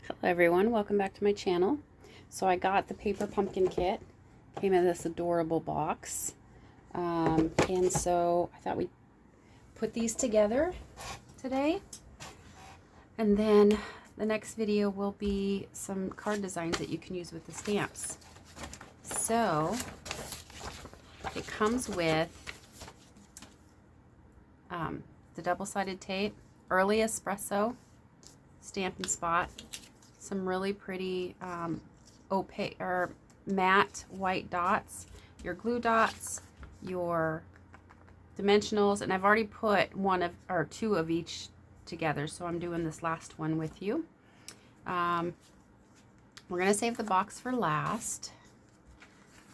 Hello everyone, welcome back to my channel. So I got the paper pumpkin kit, came in this adorable box, and so I thought we'd put these together today, and then the next video will be some card designs that you can use with the stamps. So it comes with the double-sided tape, early espresso, Stampin' Spot, some really pretty opaque or matte white dots, your glue dots, your dimensionals, and I've already put one of or two of each together, so I'm doing this last one with you. We're gonna save the box for last,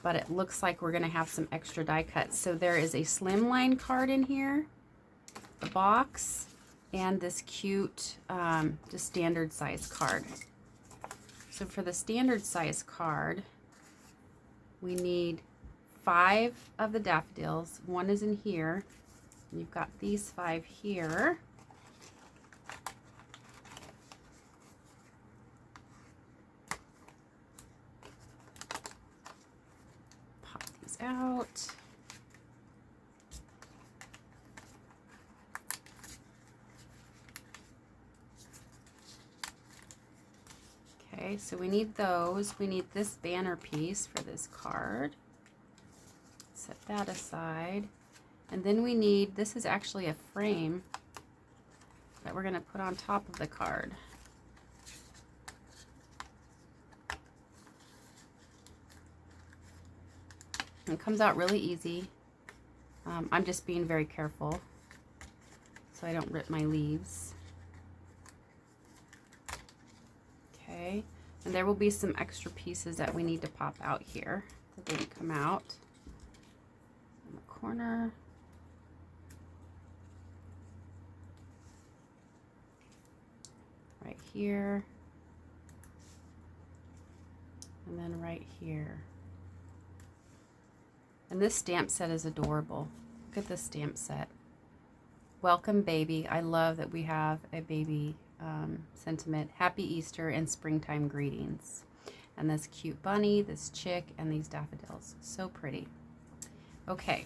but it looks like we're gonna have some extra die cuts. So there is a slimline card in here, the box, and this cute just standard size card. So for the standard size card, we need 5 of the daffodils. One is in here, and you've got these 5 here. Pop these out. Okay, so we need those. We need this banner piece for this card. Set that aside. And then we need, this is actually a frame that we're going to put on top of the card. It comes out really easy. I'm just being very careful so I don't rip my leaves. Okay, and there will be some extra pieces that we need to pop out here that didn't come out. In the corner. Right here. And then right here. And this stamp set is adorable. Look at this stamp set. Welcome, baby. I love that we have a baby sentiment. Happy Easter and springtime greetings. And this cute bunny, this chick, and these daffodils. So pretty. Okay,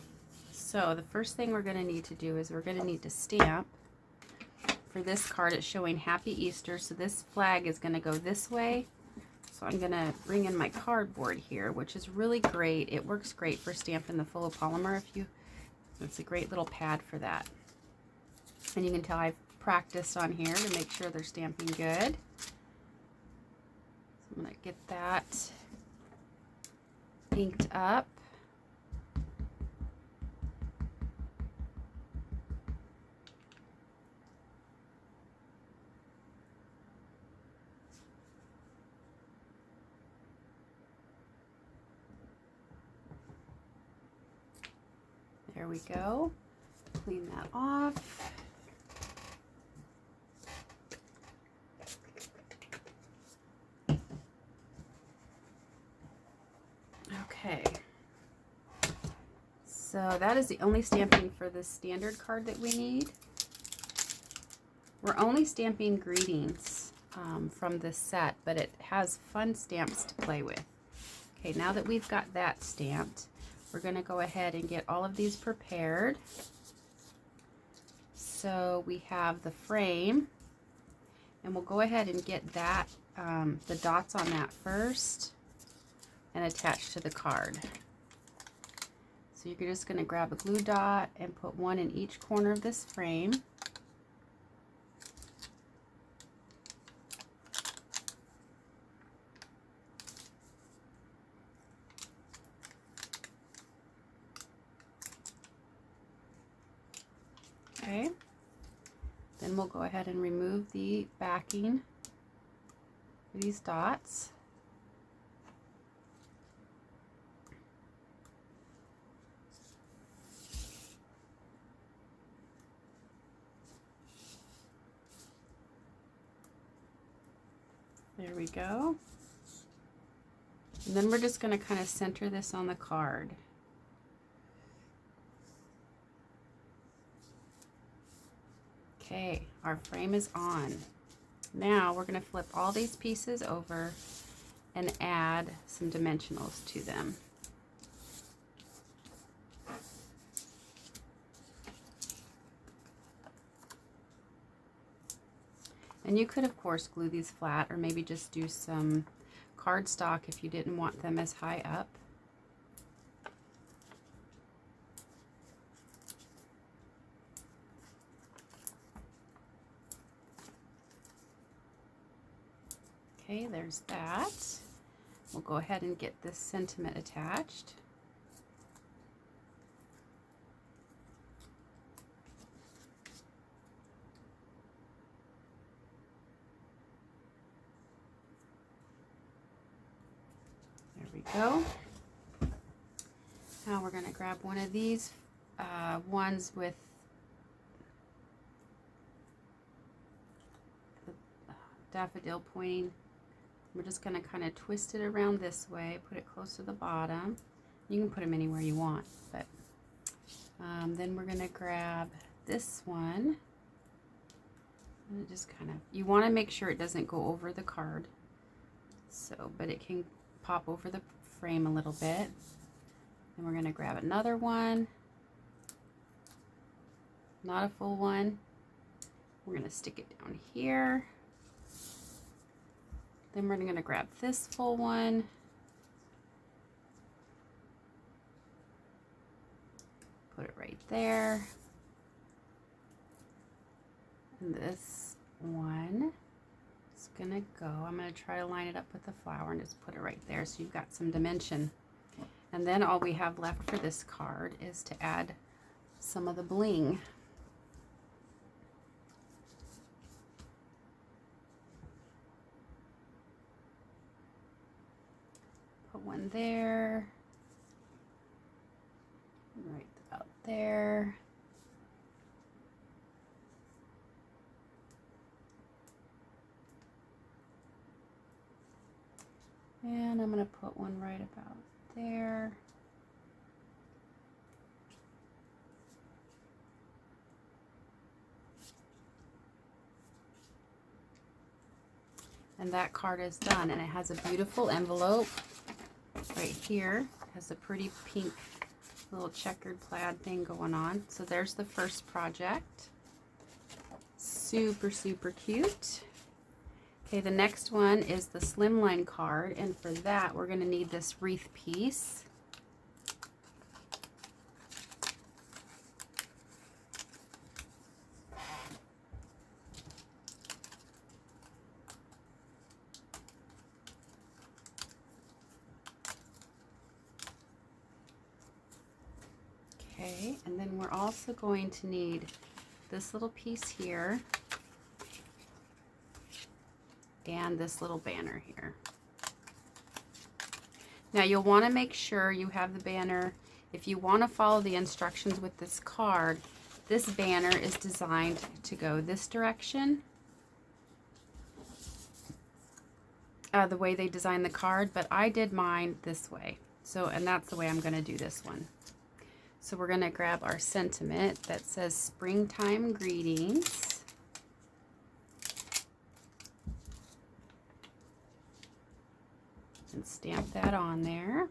so the first thing we're going to need to do is we're going to need to stamp. For this card, it's showing Happy Easter. So this flag is going to go this way. So I'm going to bring in my cardboard here, which is really great. It works great for stamping the photopolymer. It's a great little pad for that. And you can tell I've practiced on here to make sure they're stamping good. So I'm going to get that inked up. There we go. Clean that off. Okay. So that is the only stamping for this standard card that we need. We're only stamping greetings from this set, but it has fun stamps to play with. Okay, now that we've got that stamped, we're going to go ahead and get all of these prepared. So we have the frame, and we'll go ahead and get that, the dots on that first, and attach to the card. So you're just going to grab a glue dot and put one in each corner of this frame. Okay, then we'll go ahead and remove the backing for these dots. There we go. And then we're just going to kind of center this on the card. Okay, our frame is on. Now we're going to flip all these pieces over and add some dimensionals to them. And you could, of course, glue these flat or maybe just do some cardstock if you didn't want them as high up. Okay, there's that. We'll go ahead and get this sentiment attached. There we go. Now we're going to grab one of these ones with the daffodil pointing. We're just going to kind of twist it around this way, put it close to the bottom. You can put them anywhere you want, but then we're going to grab this one. And just kind of, you want to make sure it doesn't go over the card. So, but it can pop over the frame a little bit. And we're going to grab another one. Not a full one. We're going to stick it down here. Then we're going to grab this full one. Put it right there. And this one is going to go. I'm going to try to line it up with the flower and just put it right there so you've got some dimension. And then all we have left for this card is to add some of the bling. Put one there, right about there. And I'm going to put one right about there. And that card is done, and it has a beautiful envelope right here. It has a pretty pink little checkered plaid thing going on. So there's the first project. Super, super cute. Okay, the next one is the slimline card, and for that we're going to need this wreath piece. Okay, and then we're also going to need this little piece here and this little banner here. Now you'll want to make sure you have the banner. If you want to follow the instructions with this card, this banner is designed to go this direction, the way they designed the card, but I did mine this way. So, and that's the way I'm going to do this one. So we're going to grab our sentiment that says Springtime Greetings. And stamp that on there.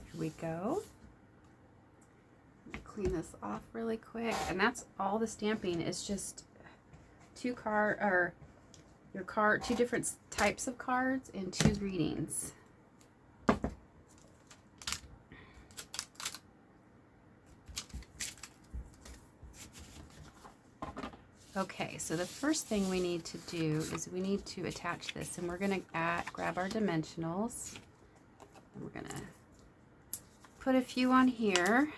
There we go. Clean this off really quick, and that's all the stamping. Is just two different types of cards and 2 greetings. Okay, so the first thing we need to do is we need to attach this, and we're going to grab our dimensionals, and we're going to put a few on here.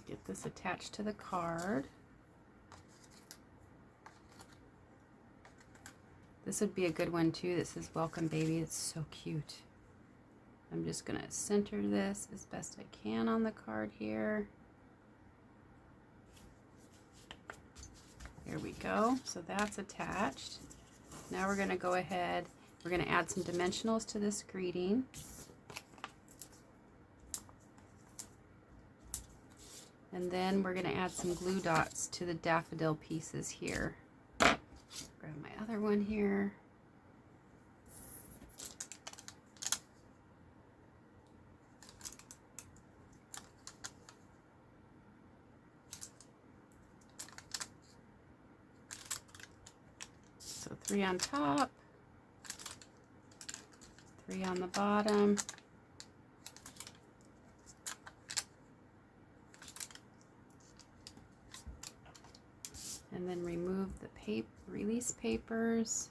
Get this attached to the card. This would be a good one too. This is Welcome Baby. It's so cute. I'm just going to center this as best I can on the card here. There we go. So that's attached. Now we're going to go ahead. We're going to add some dimensionals to this greeting. And then we're going to add some glue dots to the daffodil pieces here. Grab my other one here. So 3 on top, 3 on the bottom. And then remove the release papers.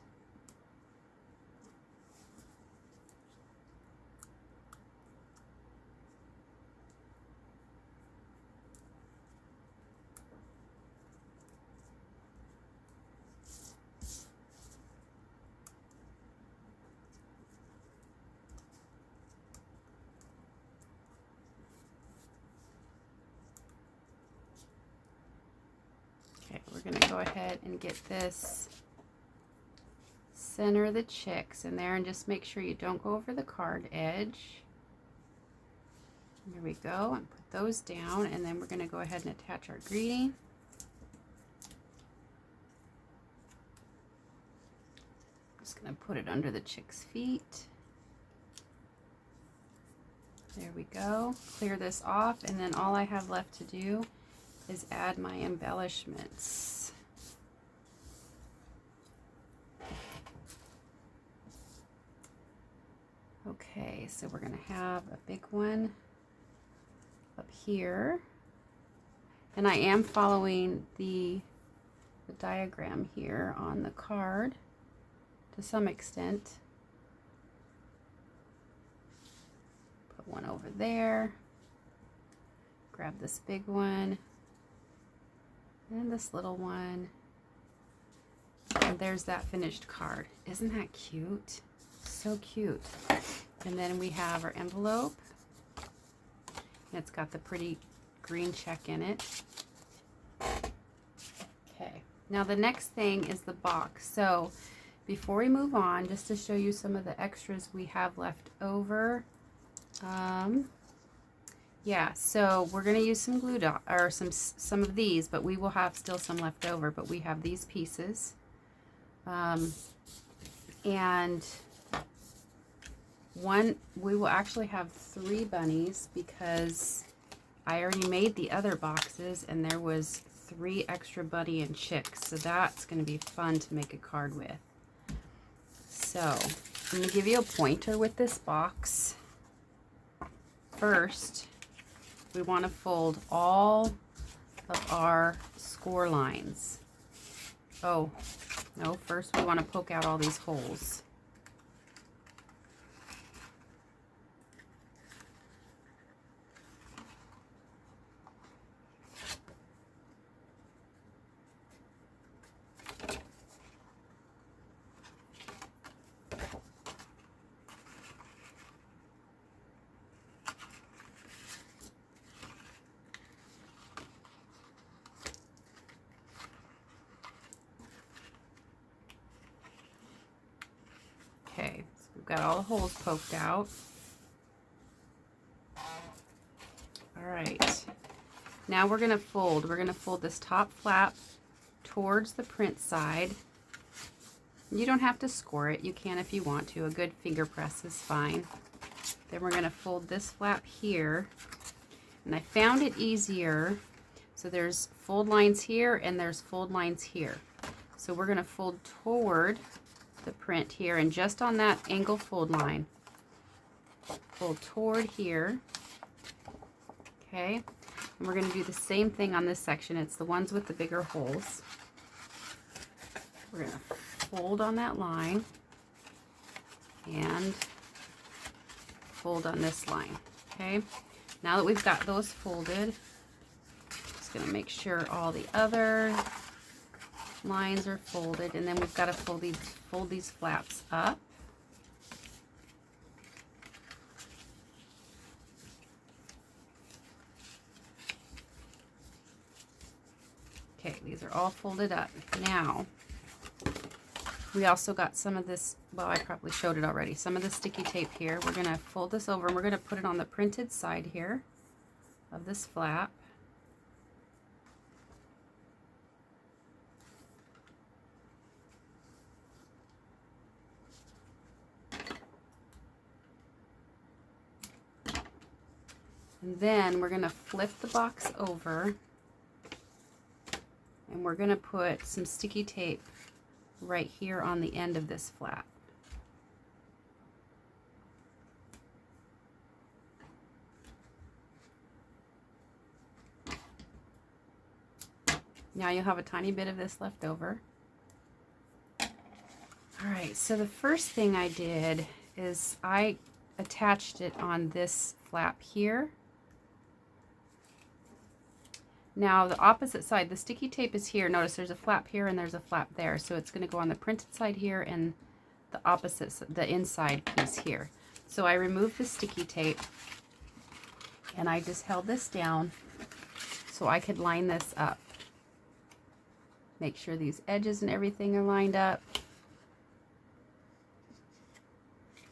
Okay, we're going to go ahead and get this, center the chicks in there, and just make sure you don't go over the card edge. There we go, and put those down, and then we're going to go ahead and attach our greeting. Just going to put it under the chick's feet. There we go. Clear this off, and then all I have left to do is add my embellishments. Okay, so we're going to have a big one up here, and I am following the diagram here on the card to some extent. Put one over there, grab this big one and this little one, and there's that finished card. Isn't that cute? So cute. And then we have our envelope. It's got the pretty green check in it. Okay, now the next thing is the box. So before we move on, just to show you some of the extras we have left over. Yeah, so we're going to use some glue dot, or some of these, but we will have still some left over. But we have these pieces, and we will actually have 3 bunnies because I already made the other boxes, and there was 3 extra bunny and chicks. So that's going to be fun to make a card with. So I'm going to give you a pointer with this box. First, we want to fold all of our score lines. Oh, no, first we want to poke out all these holes. Okay, so we've got all the holes poked out. All right, now we're going to fold. We're going to fold this top flap towards the print side. You don't have to score it. You can if you want to. A good finger press is fine. Then we're going to fold this flap here. And I found it easier. So there's fold lines here and there's fold lines here. So we're going to fold toward the print here, and just on that angle fold line, fold toward here. Okay, and we're going to do the same thing on this section. It's the ones with the bigger holes. We're going to fold on that line and fold on this line. Okay, now that we've got those folded, just going to make sure all the other lines are folded, and then we've got to fold these flaps up. Okay, these are all folded up. Now, we also got some of this, well, I probably showed it already, some of the sticky tape here. We're going to fold this over and we're going to put it on the printed side here of this flap. And then we're going to flip the box over and we're going to put some sticky tape right here on the end of this flap. Now you'll have a tiny bit of this left over. All right, so the first thing I did is I attached it on this flap here. Now the opposite side, the sticky tape is here. Notice there's a flap here and there's a flap there. So it's going to go on the printed side here and the opposite, the inside piece here. So I removed the sticky tape and I just held this down so I could line this up. Make sure these edges and everything are lined up.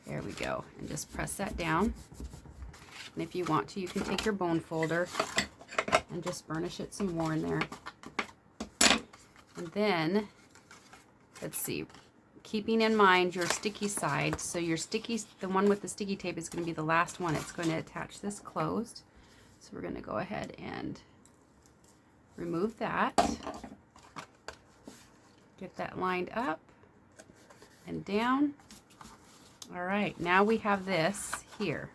There we go. And just press that down. And if you want to, you can take your bone folder and just burnish it some more in there. And then, let's see, keeping in mind your sticky side, so your sticky, the one with the sticky tape is going to be the last one. It's going to attach this closed. So we're going to go ahead and remove that. Get that lined up and down. All right, now we have this here.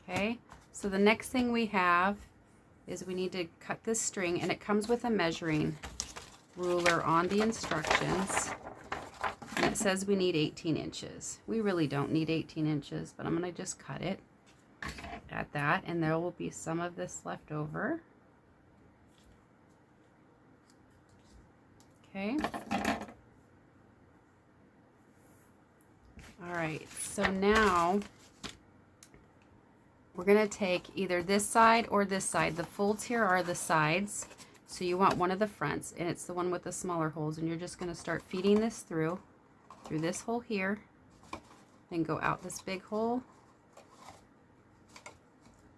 Okay, so the next thing we have is we need to cut this string, and it comes with a measuring ruler on the instructions. And it says we need 18 inches. We really don't need 18 inches, but I'm going to just cut it at that, and there will be some of this left over. Okay. All right, so now we're going to take either this side or this side. The folds here are the sides, so you want one of the fronts, and it's the one with the smaller holes, and you're just going to start feeding this through this hole here, then go out this big hole,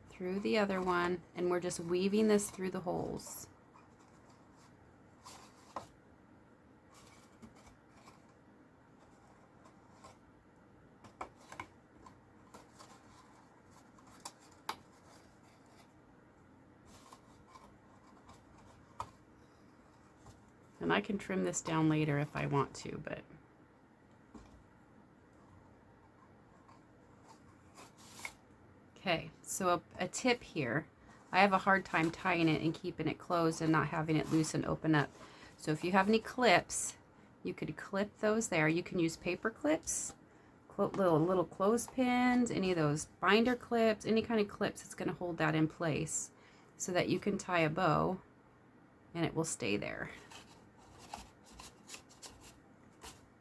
through the other one, and we're just weaving this through the holes. And I can trim this down later if I want to, but okay, so a tip here. I have a hard time tying it and keeping it closed and not having it loose and open up. So if you have any clips, you could clip those there. You can use paper clips, little clothespins, any of those binder clips, any kind of clips that's going to hold that in place so that you can tie a bow and it will stay there.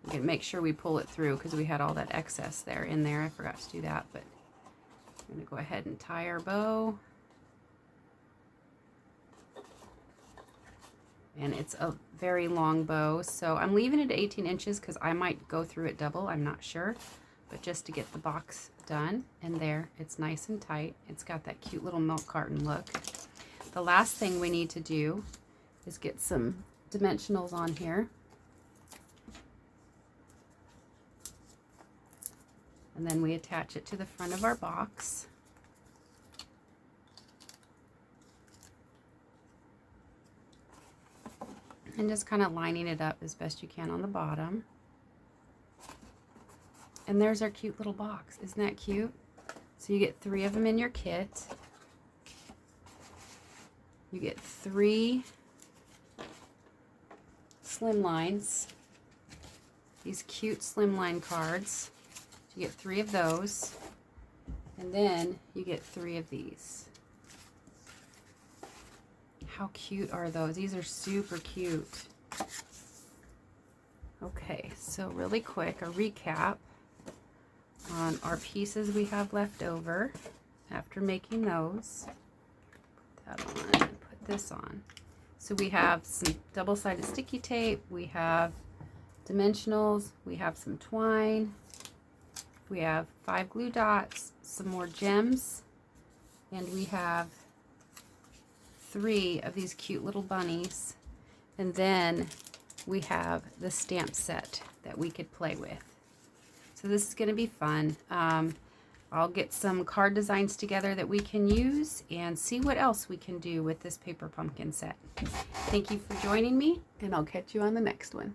We can make sure we pull it through because we had all that excess there in there. I forgot to do that, but I'm going to go ahead and tie our bow. And it's a very long bow, so I'm leaving it at 18 inches because I might go through it double, I'm not sure. But just to get the box done, and there, it's nice and tight. It's got that cute little milk carton look. The last thing we need to do is get some dimensionals on here. And then we attach it to the front of our box. And just kind of lining it up as best you can on the bottom. And there's our cute little box. Isn't that cute? So you get 3 of them in your kit. You get 3 slimlines. These cute slimline cards. You get 3 of those, and then you get 3 of these. How cute are those? These are super cute. Okay, so really quick, a recap on our pieces we have left over after making those. Put that on and put this on. So we have some double-sided sticky tape, we have dimensionals, we have some twine, we have 5 glue dots, some more gems, and we have 3 of these cute little bunnies. And then we have the stamp set that we could play with. So this is going to be fun. I'll get some card designs together that we can use and see what else we can do with this paper pumpkin set. Thank you for joining me, and I'll catch you on the next one.